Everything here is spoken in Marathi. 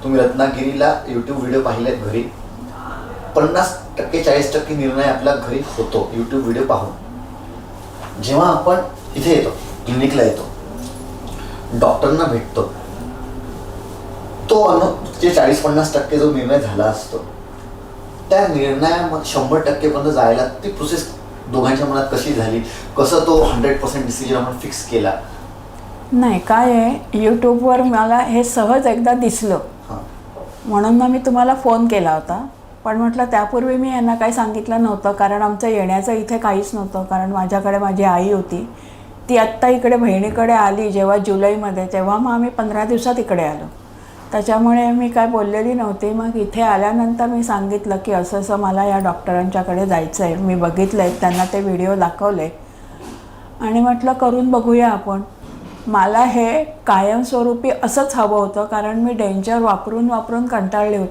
तुम्ही रत्नागिरीला यूट्यूब व्हिडिओ पाहिलेत घरी, 50% 40% निर्णय आपल्या घरी होतो यूट्यूब व्हिडिओ पाहून. जेव्हा आपण इथे येतो, क्लिनिकला येतो, डॉक्टरना भेटतो, तो जे 40-50% जो निर्णय झाला असतो त्या निर्णयामध्ये 100% पर्यंत जायला ती प्रोसेस दोघांच्या मनात कशी झाली, कसं तो 100% डिसिजन आपण फिक्स केला? नाही, काय आहे, यूट्यूबवर मला हे सहज एकदा दिसलं म्हणून मग मी तुम्हाला फोन केला होता. पण म्हटलं त्यापूर्वी मी यांना काही सांगितलं नव्हतं, कारण आमचं येण्याचं इथे काहीच नव्हतं. कारण माझ्याकडे माझी आई होती, ती आत्ता इकडे बहिणीकडे आली जेव्हा जुलैमध्ये, तेव्हा मग आम्ही 15 दिवसात इकडे आलो. त्याच्यामुळे मी काय बोललेली नव्हती. मग इथे आल्यानंतर मी सांगितलं की असं असं मला या डॉक्टरांच्याकडे जायचं आहे, मी बघितलं आहे, त्यांना ते व्हिडिओ दाखवले आणि म्हटलं करून बघूया आपण. मला हे कायमस्वरूपी असंच हवं होतं, कारण मी डेंजर वापरून कंटाळले होते.